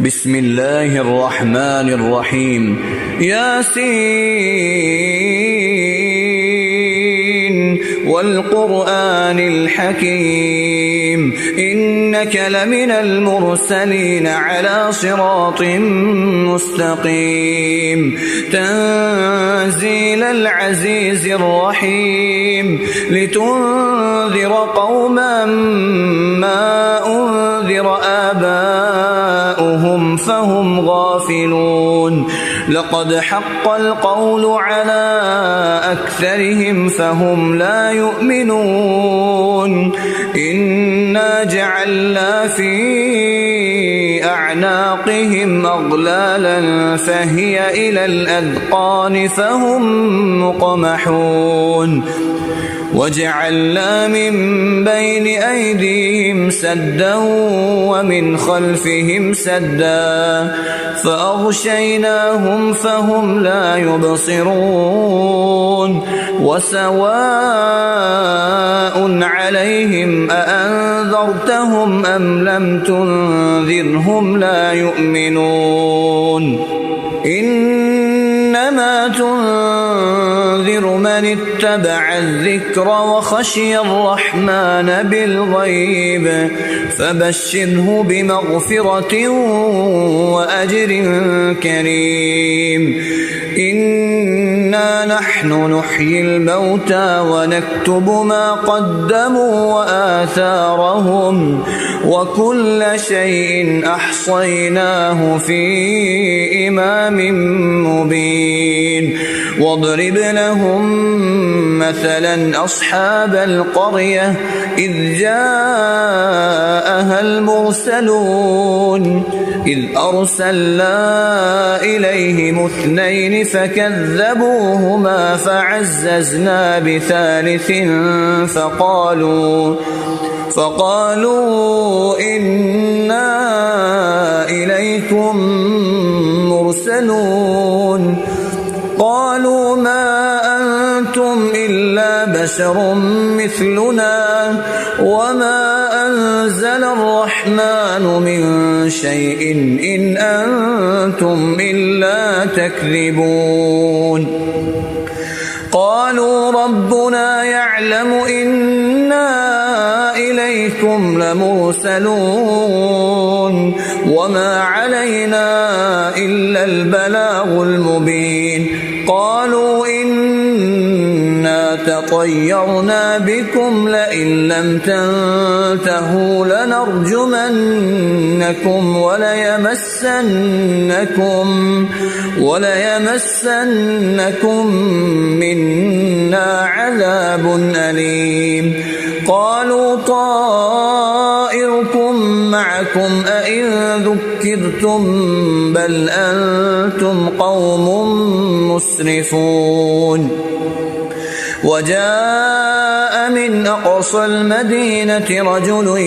بسم الله الرحمن الرحيم ياسين والقرآن الحكيم إنك لمن المرسلين على صراط مستقيم تنزيل العزيز الرحيم لتنذر قوما ما أنذر آباؤهم فهم غافلون لقد حق القول على أكثرهم فهم لا يؤمنون إنا جعلنا في أعناقهم أغلالا فهي إلى الأذقان فهم مقمحون وجعلنا من بين أيديهم سدا ومن خلفهم سدا فأغشيناهم فهم لا يبصرون وسواء عليهم أأنذرتهم أم لم تنذرهم لا يؤمنون إنما تنذر من اتبع الذكر وخشي الرحمن بالغيب فبشره بمغفرة وأجر كريم إنا نحن نحيي الموتى ونكتب ما قدموا وآثارهم وكل شيء أحصيناه في إمام مبين واضرب لهم مثلا أصحاب القرية إذ جاءها المرسلون إذ أرسلنا إليهم اثنين فكذبوهما فعززنا بثالث فقالوا إنا إليكم مرسلون قالوا ما أنتم إلا بشر مثلنا وما أنزل الرحمن من شيء إن أنتم إلا تكذبون قالوا ربنا يعلم إنا إليكم لمرسلون وما علينا إلا البلاغ المبين قالوا إنا تطيرنا بكم لئن لم تنتهوا لنرجمنكم وليمسنكم منا عذاب أليم قالوا طائركم معكم أئن ذكرتم بل أنتم قوم مسرفون وجاء من أقصى المدينة رجل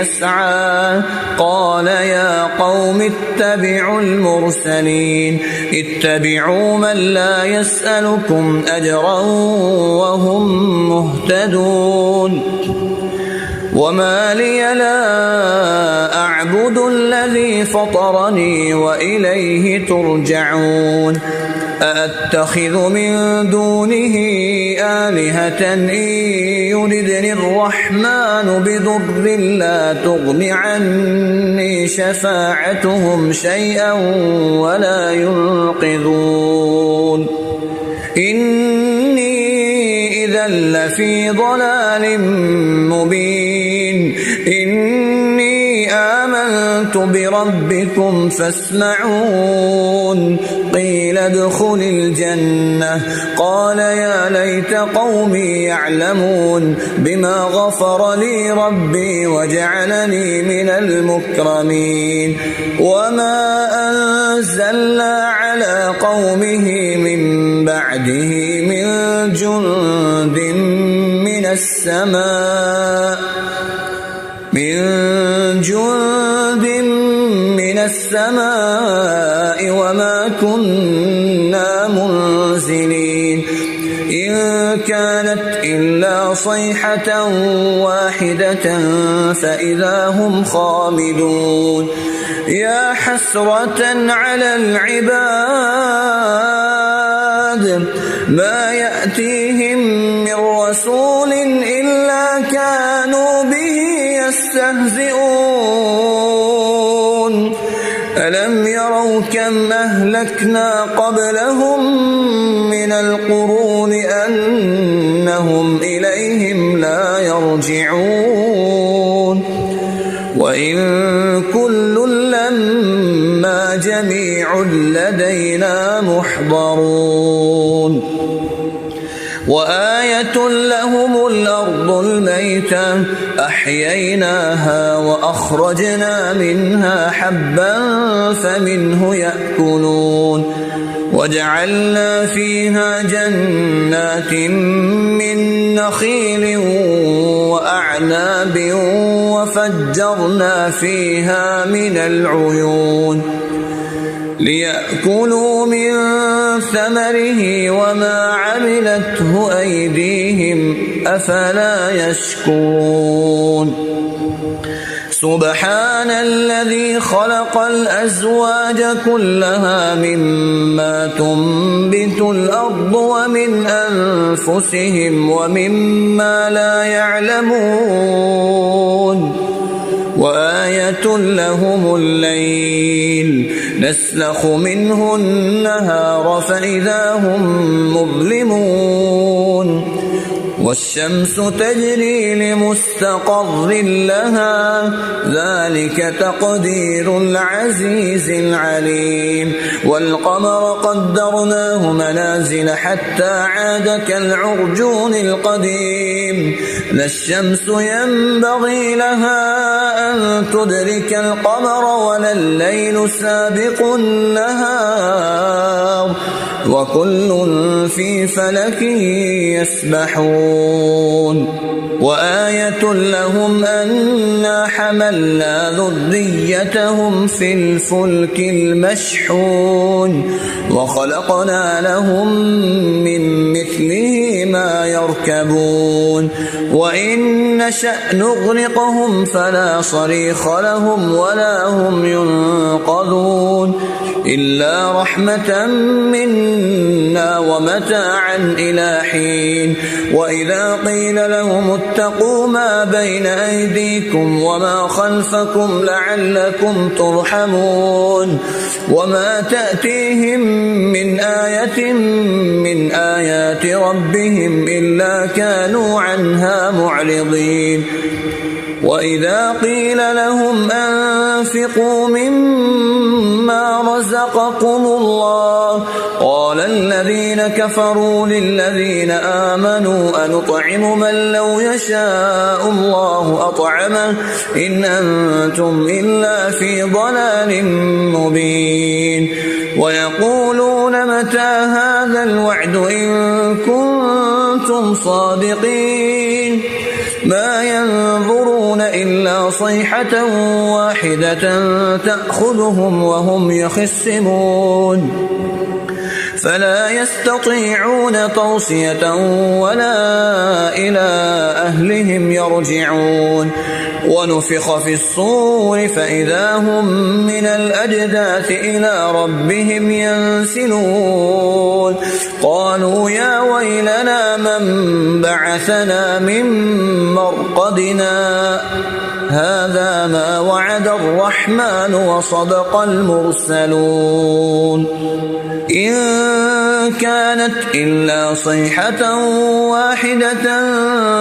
يسعى قال يا قوم اتبعوا المرسلين اتبعوا من لا يسألكم أجرا وهم مهتدون وما لي لا أعبد الذي فطرني وإليه ترجعون أأتخذ من دونه آلهة إن يردني الرحمن بضر لا تغن عني شفاعتهم شيئا ولا ينقذون إني إذا لفي ضلال مبين إني آمنت بربكم فاسمعون قيل ادخل الجنة قال يا ليت قومي يعلمون بما غفر لي ربي وجعلني من المكرمين وما أنزلنا على قومه من بعده من جند من السماء وما كنا منزلين إن كانت إلا صيحة واحدة فإذا هم خامدون يا حسرة على العباد ما يأتيهم من رسول إلا كانوا به يستهزئون ألم يروا كم أهلكنا قبلهم من القرون أنهم إليهم لا يرجعون وإن كل لما جميع لدينا محضرون وآية لهم الأرض الميتة أحييناها وأخرجنا منها حبا فمنه يأكلون وجعلنا فيها جنات من نخيل وأعناب وفجرنا فيها من العيون ليأكلوا من ثمره وما عملته أيديهم أفلا يشكرون سبحان الذي خلق الأزواج كلها مما تنبت الأرض ومن أنفسهم ومما لا يعلمون وآية لهم الليل نسلخ منه النهار فإذا هم مظلمون والشمس تجري لمستقر لها ذلك تقدير العزيز العليم والقمر قدرناه منازل حتى عاد كالعرجون القديم لا الشمس ينبغي لها أن تدرك القمر ولا الليل سابق النهار وكل في فلك يسبحون وآية لهم أنا حملنا ذريتهم في الفلك المشحون وخلقنا لهم من مثله ما يركبون وإن نشأ نغرقهم فلا صريخ لهم ولا هم ينقذون إلا رحمة منا ومتاعا إلى حين وإذا قيل لهم اتقوا ما بين أيديكم وما خلفكم لعلكم ترحمون وما تأتيهم من آية من آيات ربهم إلا كانوا عنها معرضين وإذا قيل لهم أنفقوا مما رزقكم الله قال الذين كفروا للذين آمنوا أنطعم من لو يشاء الله أطعمه إن أنتم إلا في ضلال مبين ويقولون متى هذا الوعد إن كنتم صادقين ما ينظرون إلا صيحة واحدة تأخذهم وهم يخصمون فلا يستطيعون توصية ولا إلى أهلهم يرجعون ونفخ في الصور فإذا هم من الأجداث إلى ربهم ينسلون قالوا يا ويلنا من بعثنا من مرقدنا هذا ما وعد الرحمن وصدق المرسلون إن كانت إلا صيحة واحدة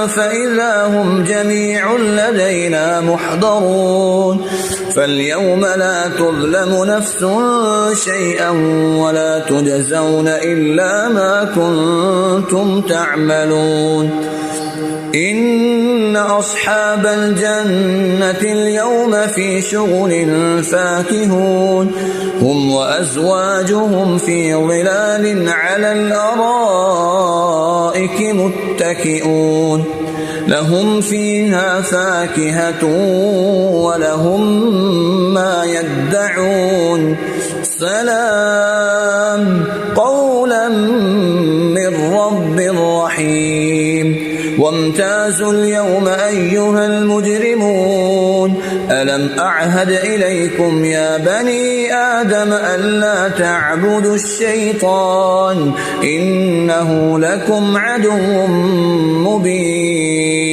فإذا هم جميع لدينا محضرون فاليوم لا تظلم نفس شيئا ولا تجزون إلا ما كنتم تعملون إن أصحاب الجنة اليوم في شغل فاكهون هم وأزواجهم في ظلال على الأرائك متكئون لهم فيها فاكهة ولهم ما يدعون سلام قولا من رب رحيم وامتازوا اليوم أيها المجرمون ألم أعهد إليكم يا بني آدم ألا تعبدوا الشيطان إنه لكم عدو مبين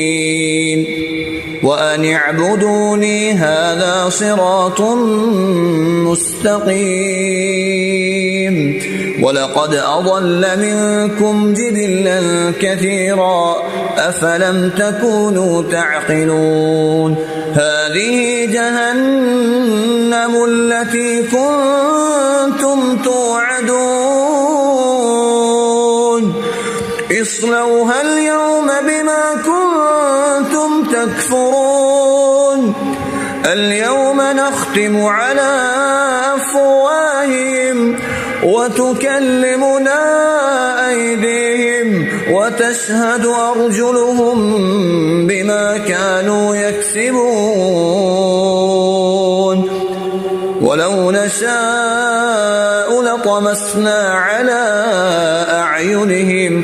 وأن اعبدوني هذا صراط مستقيم ولقد أضل منكم جبلا كثيرا أفلم تكونوا تعقلون هذه جهنم التي كنتم توعدون اصلوها اليوم بما كنتم تكفرون اليوم نختم على أفواههم وتكلمنا أيديهم وتشهد أرجلهم بما كانوا يكسبون ولو نشاء لطمسنا على أعينهم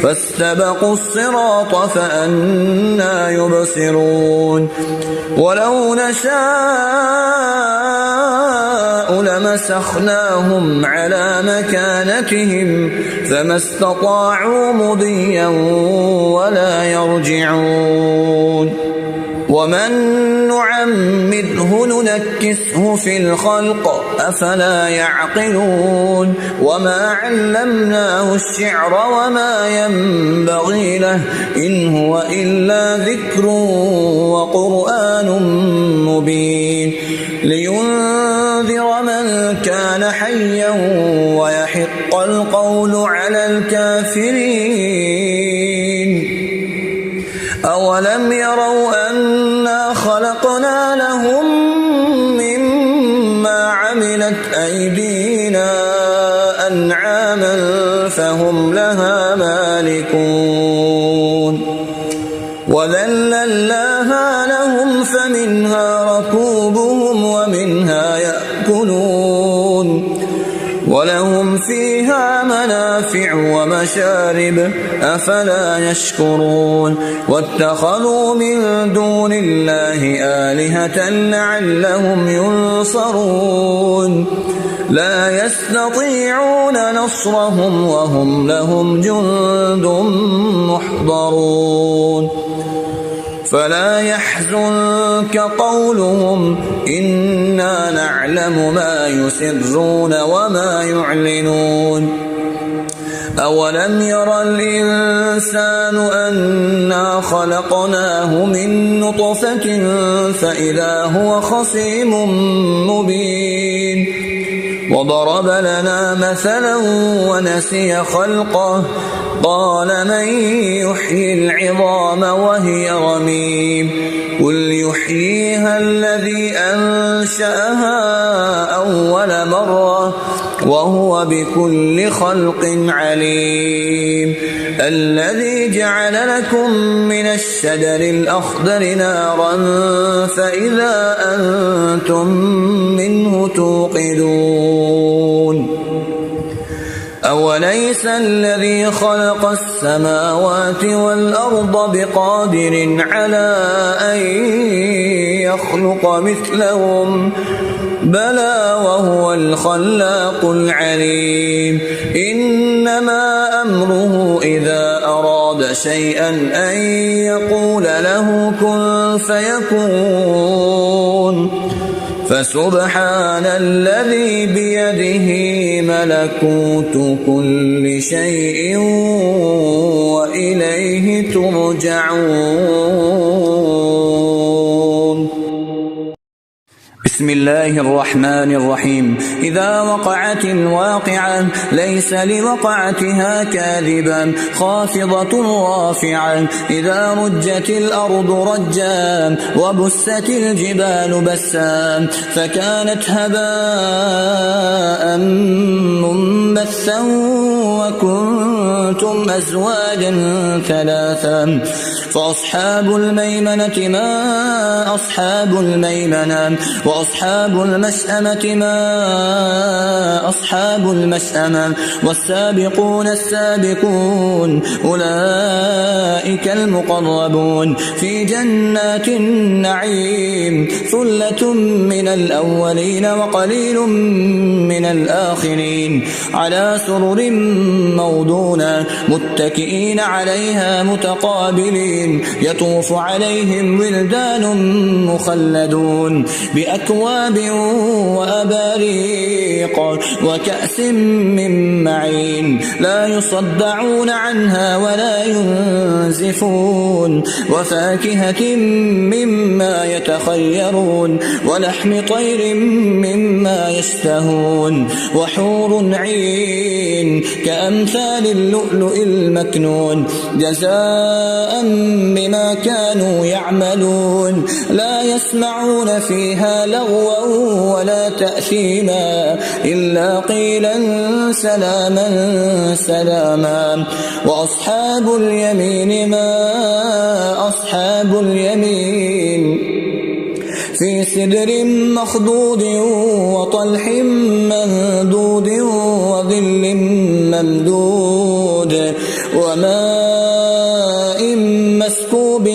فاستبقوا الصراط فأنى يبصرون ولو نشاء لمسخناهم على مكانتهم فما استطاعوا مضيا ولا يرجعون ومن نعمره ننكسه في الخلق أفلا يعقلون وما علمناه الشعر وما ينبغي له إن هو إلا ذكر وقرآن مبين لينذر من كان حيا ويحق القول على الكافرين أولم يروا أنا خلقنا لهم مما عملت أيدينا أنعاما فهم لها مالكون وذللناها لهم فمنها ركوبهم ومنها يأكلون ولهم فيها منافع ومشارب أفلا يشكرون واتخذوا من دون الله آلهة لعلهم ينصرون لا يستطيعون نصرهم وهم لهم جند محضرون فلا يحزنك قولهم إنا نعلم ما يسرون وما يعلنون أولم ير الإنسان أنا خلقناه من نطفة فإذا هو خصيم مبين وضرب لنا مثلا ونسي خلقه قال من يحيي العظام وهي رميم قل يحييها الذي أنشأها أول مرة وهو بكل خلق عليم الذي جعل لكم من الشجر الأخضر نارا فإذا أنتم منه توقدون أوليس الذي خلق السماوات والأرض بقادر على أن يخلق مثلهم بلى وهو الخلاق العليم إنما أمره إذا أراد شيئا أن يقول له كن فيكون فسبحان الذي بيده ملكوت كل شيء وإليه ترجعون بسم الله الرحمن الرحيم إذا وقعت الواقعة ليس لوقعتها كاذبا خافضة رافعة إذا رجت الأرض رجا وبست الجبال بسا فكانت هباء منبثا وكنتم أزواجا ثلاثا فأصحاب الميمنة ما أصحاب الميمنة وأصحاب المشأمة ما أصحاب المشأمة والسابقون السابقون أولئك المقربون في جنات النعيم ثلة من الأولين وقليل من الآخرين على سرر موضونة متكئين عليها متقابلين يطوف عليهم ولدان مخلدون بأكواب وأباريق وكأس من معين لا يصدعون عنها ولا ينزفون وفاكهة مما يتخيرون ولحم طير مما يشتهون وحور عين كأمثال اللؤلؤ المكنون جزاء بما كانوا يعملون لا يسمعون فيها لغوا ولا تأثيما إلا قيلا سلاما سلاما وأصحاب اليمين ما أصحاب اليمين في سدر مخضود وطلح منضود وظل ممدود وماء مسكوب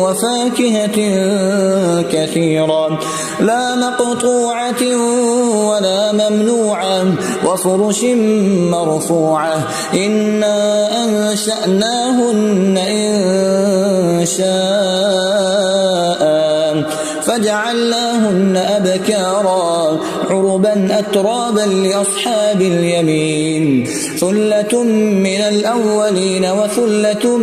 وفاكهة كثيرة لا مقطوعة ولا ممنوعة وفرش مرفوعة إنا أنشأناهن إن شاء فجعلناهن أبكارا عربا أترابا لأصحاب اليمين ثلة من الأولين وثلة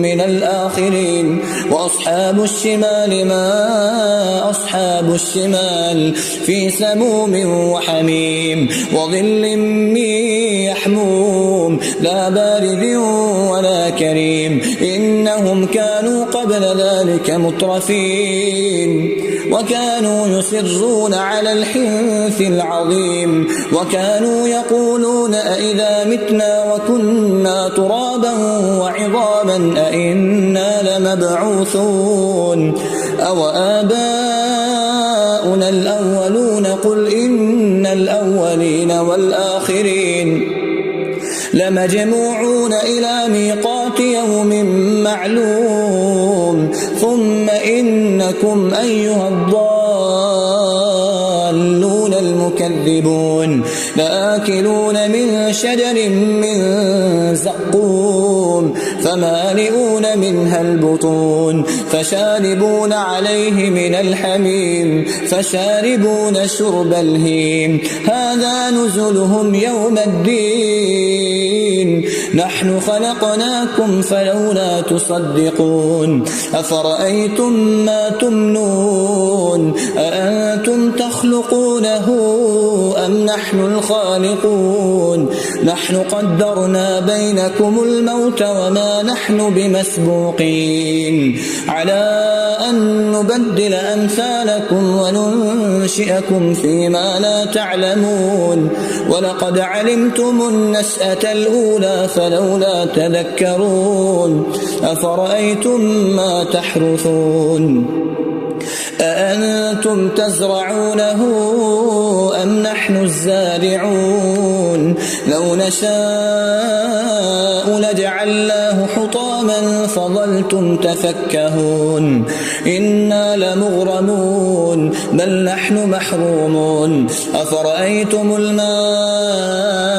من الآخرين وأصحاب الشمال ما أصحاب الشمال في سموم وحميم وظل من يحموم لا بارد ولا كريم إنهم كانوا قبل ذلك مترفين وكانوا يصرون على الحنث العظيم وكانوا يقولون أئذا متنا وكنا ترابا وعظاما أئنا لمبعوثون أو آباؤنا الأولون قل إن الأولين والآخرين لمجموعون إلى ميقات يوم معلوم ثم إنكم أيها الضالون المكذبون لآكلون من شجر من زقوم فمالئون منها البطون فشاربون عليه من الحميم فشاربون شرب الهيم هذا نزلهم يوم الدين نحن خلقناكم فلولا تصدقون أفرأيتم ما تمنون أأنتم تخلقونه أم نحن الخالقون نحن قدرنا بينكم الموت وما نحن بمسبوقين على أن نبدل أمثالكم وننشئكم فيما لا تعلمون ولقد علمتم النشأة الأولى فلولا تذكرون أفرأيتم ما تحرثون أأنتم تزرعونه أم نحن الزارعون لو نشاء لجعلناه حطاما فظلتم تفكهون إنا لمغرمون بل نحن محرومون أفرأيتم الماء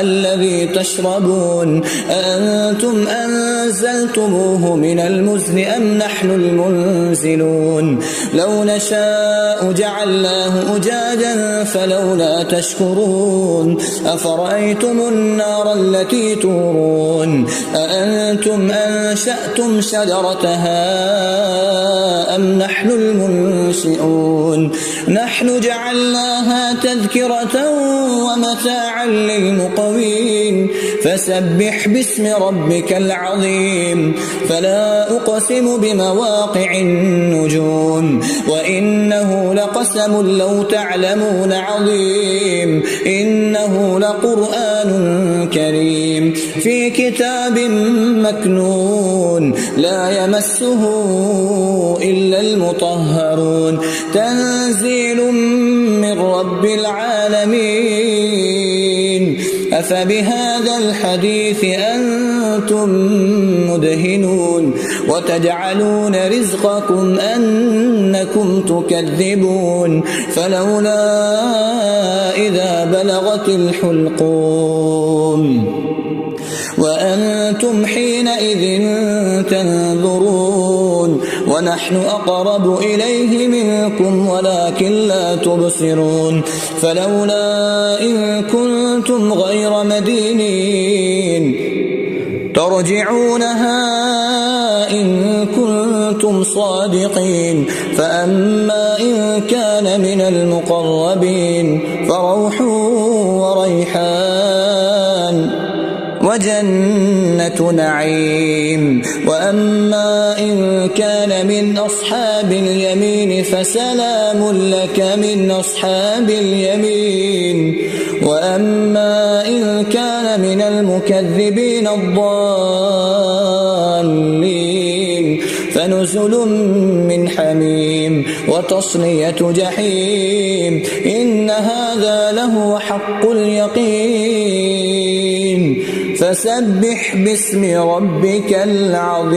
الذي تشربون أأنتم أنزلتموه من المزن أم نحن المنزلون لو نشاء جعلناه أجاجا فلولا تشكرون أفرأيتم النار التي تورون أأنتم أنشأتم شجرتها أم نحن المنشئون نحن جعلناها تذكرة ومتاعا للمقوين فسبح باسم ربك العظيم فلا أقسم بمواقع النجوم وإنه لقسم لو تعلمون عظيم إنه لقرآن كريم في كتاب مكنون لا يمسه إلا المطهرون تنزيل من رب العالمين أفبهذا الحديث أنتم مدهنون وتجعلون رزقكم أنكم تكذبون فلولا إذا بلغت الحلقوم وأنتم حينئذ تنظرون ونحن أقرب إليه منكم ولكن لا تبصرون فلولا إن كنتم غير مدينين ترجعونها إن كنتم صادقين فأما إن كان من المقربين فروح وريحان وجنة نعيم وأما إن كان من أصحاب اليمين فسلام لك من أصحاب اليمين وأما إن كان من المكذبين الضالين فنزل من حميم وتصلية جحيم إن هذا لهو حق اليقين فسبح باسم ربك العظيم.